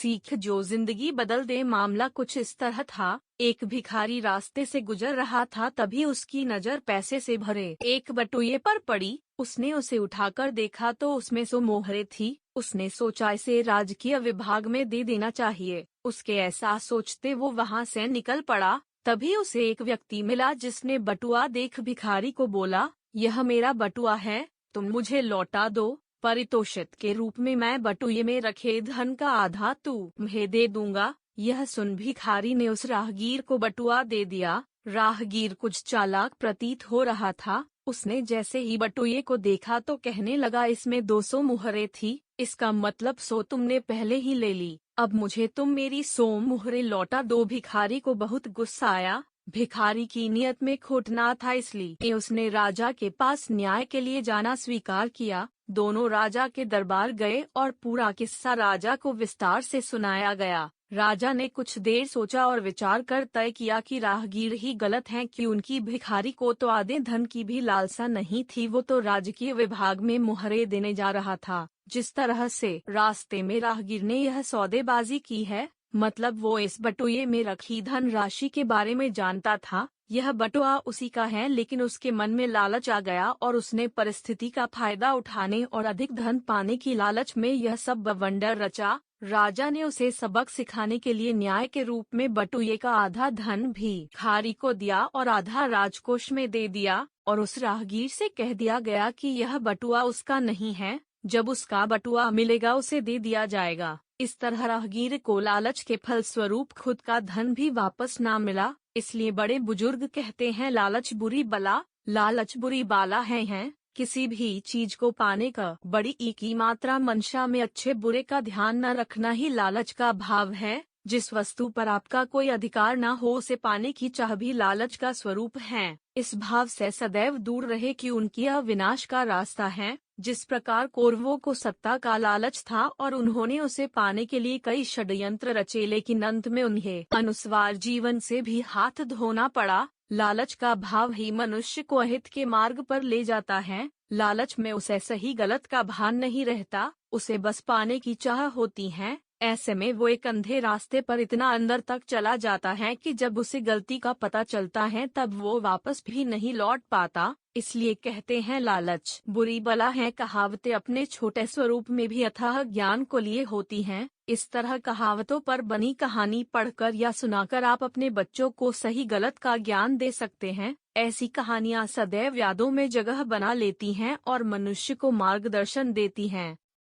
सीख जो जिंदगी बदल दे। मामला कुछ इस तरह था, एक भिखारी रास्ते से गुजर रहा था, तभी उसकी नजर पैसे से भरे एक बटुए पर पड़ी। उसने उसे उठाकर देखा तो उसमें 100 मोहरें थी। उसने सोचा इसे राजकीय विभाग में दे देना चाहिए। उसके ऐसा सोचते वो वहां से निकल पड़ा। तभी उसे एक व्यक्ति मिला जिसने बटुआ देख भिखारी को बोला, यह मेरा बटुआ है, तुम मुझे लौटा दो। पारितोषिक के रूप में मैं बटुए में रखे धन का आधा तुम्हें दे दूंगा। यह सुन भिखारी ने उस राहगीर को बटुआ दे दिया। राहगीर कुछ चालाक प्रतीत हो रहा था। उसने जैसे ही बटुए को देखा तो कहने लगा, इसमें 200 मुहरें थी, इसका मतलब 100 तुमने पहले ही ले ली। अब मुझे तुम मेरी 100 मुहरें लौटा दो। भिखारी को बहुत गुस्सा आया। भिखारी की नियत में खोट ना था, इसलिए उसने राजा के पास न्याय के लिए जाना स्वीकार किया। दोनों राजा के दरबार गए और पूरा किस्सा राजा को विस्तार से सुनाया गया। राजा ने कुछ देर सोचा और विचार कर तय किया कि राहगीर ही गलत हैं, कि उनकी भिखारी को तो आधे धन की भी लालसा नहीं थी। वो तो राजकीय विभाग में मुहरें देने जा रहा था। जिस तरह से रास्ते में राहगीर ने यह सौदेबाजी की है, मतलब वो इस बटुए में रखी धन राशि के बारे में जानता था। यह बटुआ उसी का है, लेकिन उसके मन में लालच आ गया और उसने परिस्थिति का फायदा उठाने और अधिक धन पाने की लालच में यह सब बवंडर रचा। राजा ने उसे सबक सिखाने के लिए न्याय के रूप में बटुए का आधा धन भिखारी को दिया और आधा राजकोष में दे दिया। और उस राहगीर से कह दिया गया कि यह बटुआ उसका नहीं है, जब उसका बटुआ मिलेगा उसे दे दिया जाएगा। इस तरह राहगीर को लालच के फल स्वरूप खुद का धन भी वापस ना मिला। इसलिए बड़े बुजुर्ग कहते हैं, लालच बुरी बला, लालच बुरी बाला है। किसी भी चीज को पाने का बड़ी की मात्रा मंशा में अच्छे बुरे का ध्यान न रखना ही लालच का भाव है। जिस वस्तु पर आपका कोई अधिकार न हो उसे पाने की चाह भी लालच का स्वरूप है। इस भाव से सदैव दूर रहे कि उनकी यह विनाश का रास्ता है। जिस प्रकार कौरवों को सत्ता का लालच था और उन्होंने उसे पाने के लिए कई षड्यंत्र रचे, लेकिन अंत में उन्हें अनुस्वार जीवन से भी हाथ धोना पड़ा। लालच का भाव ही मनुष्य को अहित के मार्ग पर ले जाता है। लालच में उसे सही गलत का भान नहीं रहता, उसे बस पाने की चाह होती है। ऐसे में वो एक अंधे रास्ते पर इतना अंदर तक चला जाता है कि जब उसे गलती का पता चलता है तब वो वापस भी नहीं लौट पाता। इसलिए कहते हैं, लालच बुरी बला है। कहावतें अपने छोटे स्वरूप में भी अथाह ज्ञान को लिए होती हैं। इस तरह कहावतों पर बनी कहानी पढ़कर या सुनाकर आप अपने बच्चों को सही गलत का ज्ञान दे सकते हैं। ऐसी कहानियाँ सदैव यादों में जगह बना लेती हैं और मनुष्य को मार्गदर्शन देती हैं।